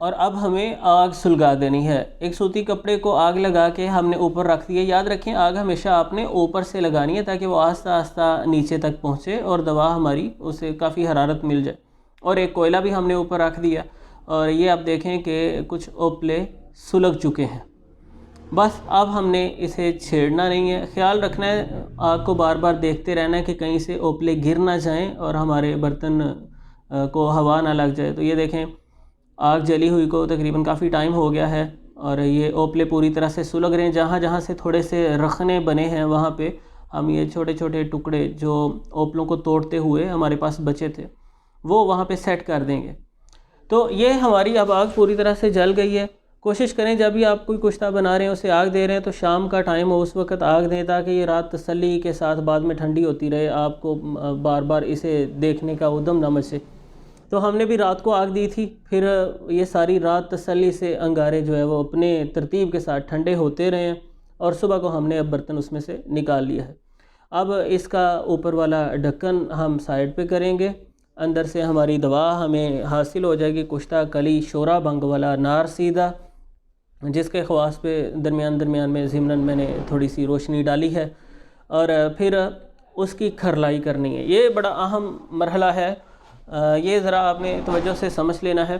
Speaker 1: और अब हमें आग सुलगा देनी है। एक सूती कपड़े को आग लगा के हमने ऊपर रख दिया। याद रखें आग हमेशा आपने ऊपर से लगानी है ताकि वो आस्ता आस्ता नीचे तक पहुँचे और दवा हमारी उसे काफ़ी हरारत मिल जाए। और एक कोयला भी हमने ऊपर रख दिया और ये आप देखें कि कुछ ओपले सुलग चुके हैं। बस अब हमने इसे छेड़ना नहीं है, ख्याल रखना है, आग को बार बार देखते रहना है कि कहीं से ओपले गिर ना जाएं और हमारे बर्तन को हवा ना लग जाए। तो ये देखें आग जली हुई को तकरीबन काफ़ी टाइम हो गया है और ये ओपले पूरी तरह से सुलग रहे हैं। जहाँ जहाँ से थोड़े से रखने बने हैं वहाँ पे हम ये छोटे छोटे टुकड़े जो ओपलों को तोड़ते हुए हमारे पास बचे थे वो वहाँ पे सेट कर देंगे। तो ये हमारी अब आग पूरी तरह से जल गई है। कोशिश करें जब भी आप कोई कुश्ता बना रहे हैं उसे आग दे रहे हैं तो शाम का टाइम हो उस वक्त आग दें ताकि ये रात तसल्ली के साथ बाद में ठंडी होती रहे, आपको बार बार इसे देखने का उद्यम ना मचे। तो हमने भी रात को आग दी थी, फिर ये सारी रात तसल्ली से अंगारे जो है वो अपने तरतीब के साथ ठंडे होते रहे हैं और सुबह को हमने अब बर्तन उसमें से निकाल लिया है। अब इसका ऊपर वाला ढक्कन हम साइड पे करेंगे, अंदर से हमारी दवा हमें हासिल हो जाएगी, कुश्ता कली शोरा भंग वाला नार सीधा, जिसके ख़वास पे दरमियान दरमियान में ज़िमनन मैंने थोड़ी सी रोशनी डाली है और फिर उसकी खरलाई करनी है। ये बड़ा अहम मरहला है, ये ज़रा आपने तवज्जो से समझ लेना है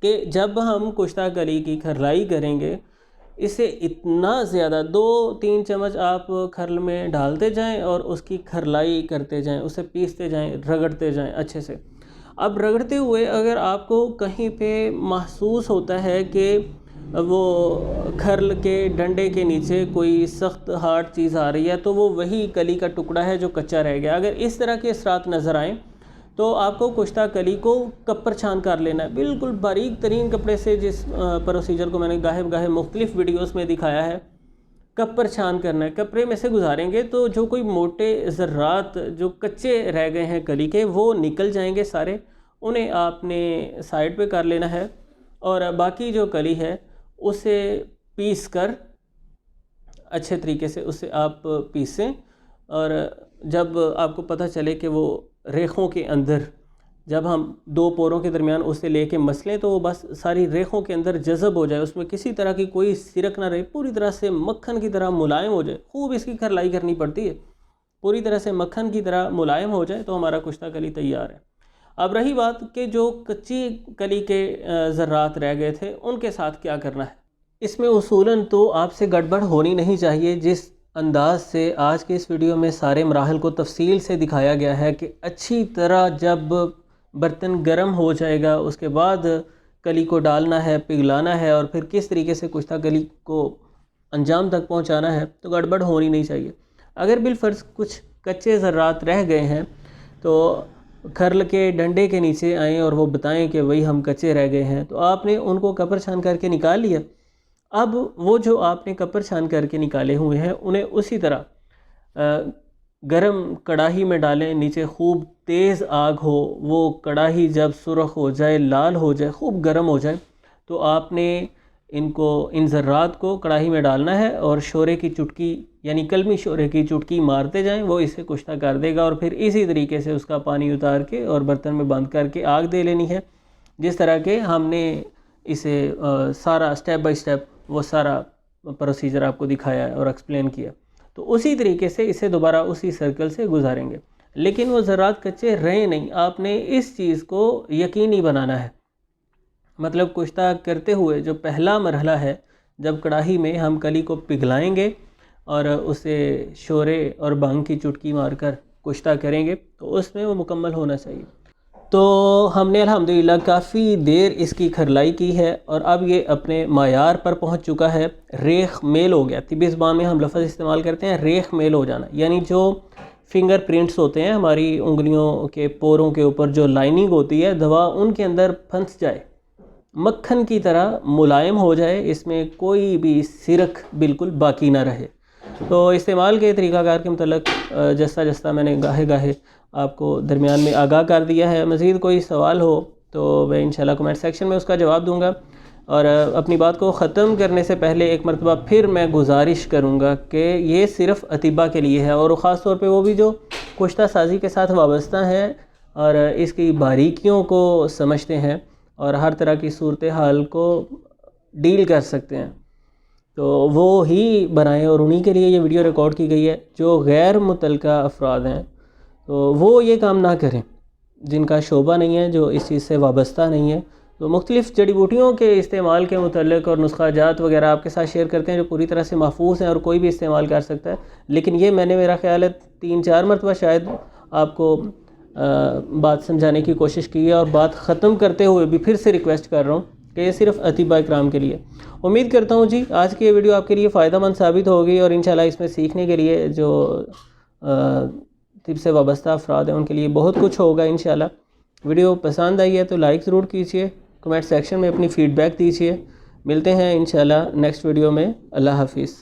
Speaker 1: कि जब हम कुश्ता कली की खरलाई करेंगे इसे इतना ज़्यादा 2-3 चम्मच आप खरल में डालते जाएं और उसकी खरलाई करते जाएं, उसे पीसते जाएं, रगड़ते जाएं अच्छे से। अब रगड़ते हुए अगर आपको कहीं पे महसूस होता है कि वो खरल के डंडे के नीचे कोई सख्त हार्ड चीज़ आ रही है तो वो वही कली का टुकड़ा है जो कच्चा रह गया। अगर इस तरह के असरात नज़र आएँ तो आपको कुश्ता कली को कप्पर छान कर लेना है, बिल्कुल बारीक तरीन कपड़े से, जिस प्रोसीजर को मैंने गाहे गाहे मुख्तलिफ़ वीडियोस में दिखाया है। कप्पर छान करना है, कपड़े में से गुजारेंगे तो जो कोई मोटे ज़र्रात जो कच्चे रह गए हैं कली के वो निकल जाएंगे सारे, उन्हें आपने साइड पे कर लेना है और बाकी जो कली है उसे पीस कर अच्छे तरीके से उसे आप पीसें। और जब आपको पता चले कि वो रेखों के अंदर, जब हम 2 पोरों के दरमियान उसे लेके मसलें तो वो बस सारी रेखों के अंदर जज़ब हो जाए, उसमें किसी तरह की कोई सिरक ना रहे, पूरी तरह से मक्खन की तरह मुलायम हो जाए। खूब इसकी खरलाई करनी पड़ती है, पूरी तरह से मक्खन की तरह मुलायम हो जाए तो हमारा कुश्ता कली तैयार है। अब रही बात कि जो कच्ची कली के ज़र्रात रह गए थे उनके साथ क्या करना है। इसमें उसूलन तो आपसे गड़बड़ होनी नहीं चाहिए। जिस अंदाज से आज के इस वीडियो में सारे मराहल को तफसील से दिखाया गया है कि अच्छी तरह जब बर्तन गर्म हो जाएगा उसके बाद कली को डालना है, पिघलाना है और फिर किस तरीके से कुश्ता कली को अंजाम तक पहुंचाना है, तो गड़बड़ होनी नहीं चाहिए। अगर बिलफर्ज कुछ कच्चे ज़र्रात रह गए हैं तो खरल के डंडे के नीचे आएँ और वो बताएं कि वही हम कच्चे रह गए हैं, तो आपने उनको कपर छान करके निकाल लिया। अब वो जो आपने कपर छान करके निकाले हुए हैं उन्हें उसी तरह गरम कढ़ाई में डालें, नीचे खूब तेज़ आग हो, वो कढ़ाई जब सुरख हो जाए, लाल हो जाए, खूब गर्म हो जाए, तो आपने इन ज़र्रात को कढ़ाई में डालना है और शोरे की चुटकी यानी कलमी शोरे की चुटकी मारते जाएं, वो इसे कुश्ता कर देगा। और फिर इसी तरीके से उसका पानी उतार के और बर्तन में बंद करके आग दे लेनी है। जिस तरह के हमने इसे सारा स्टेप बाय स्टेप वो सारा प्रोसीजर आपको दिखाया है और एक्सप्लेन किया, तो उसी तरीके से इसे दोबारा उसी सर्कल से गुजारेंगे। लेकिन वो ज़रात कच्चे रहे नहीं, आपने इस चीज़ को यकीनी बनाना है। मतलब कुश्ता करते हुए जो पहला मरहला है, जब कढ़ाई में हम कली को पिघलाएंगे और उसे शोरे और भांग की चुटकी मारकर कुश्ता करेंगे, तो उसमें वो मुकम्मल होना चाहिए। तो हमने अल्हम्दुलिल्लाह काफ़ी देर इसकी खरलाई की है और अब ये अपने मायार पर पहुंच चुका है। रेख मेल हो गया, तिब्बी ज़बान में हम लफ्ज़ इस्तेमाल करते हैं रेख मेल हो जाना, यानी जो फिंगर प्रिंट्स होते हैं हमारी उंगलियों के पोरों के ऊपर, जो लाइनिंग होती है, दवा उनके अंदर फंस जाए, मक्खन की तरह मुलायम हो जाए, इसमें कोई भी सिरक बिल्कुल बाकी ना रहे। तो इस्तेमाल के तरीक़ाकार के मतलब जस्ता जस्ता मैंने गाहे गाहे आपको दरमियान में आगाह कर दिया है। मज़ीद कोई सवाल हो तो मैं इंशाल्लाह कमेंट सेक्शन में उसका जवाब दूंगा। और अपनी बात को ख़त्म करने से पहले एक मरतबा फिर मैं गुजारिश करूंगा कि ये सिर्फ़ अतिबा के लिए है और ख़ास तौर पे वो भी जो कुश्ता साजी के साथ वाबस्ता हैं और इसकी बारीकियों को समझते हैं। और हर तरह की सूरत हाल को डील कर सकते हैं, तो वो ही बनाएं। और उन्हीं के लिए ये वीडियो रिकॉर्ड की गई है। जो गैर मुतल्लिका अफराद हैं तो वो ये काम ना करें, जिनका शोबा नहीं है, जो इस चीज़ से वाबस्ता नहीं है। तो मुख्तलिफ़ जड़ी बूटियों के इस्तेमाल के मुतल्लिक़ और नुस्खा जात वगैरह आपके साथ शेयर करते हैं जो पूरी तरह से महफूज हैं और कोई भी इस्तेमाल कर सकता है। लेकिन ये मैंने, मेरा ख्याल है 3-4 मरतबा शायद आपको बात समझाने की कोशिश की है, और बात ख़त्म करते हुए भी फिर से रिक्वेस्ट कर रहा हूँ कि ये सिर्फ़ अतिबा इकराम के लिए। उम्मीद करता हूँ जी आज की ये वीडियो आपके लिए फ़ायदेमंद साबित होगी, और इंशाल्लाह इसमें सीखने के लिए जो तिब से वाबस्ता अफराद हैं उनके लिए बहुत कुछ होगा इंशाल्लाह। वीडियो पसंद आई है तो लाइक ज़रूर कीजिए, कमेंट सेक्शन में अपनी फ़ीडबैक दीजिए। मिलते हैं इंशाल्लाह नेक्स्ट वीडियो में। अल्लाह हाफिज़।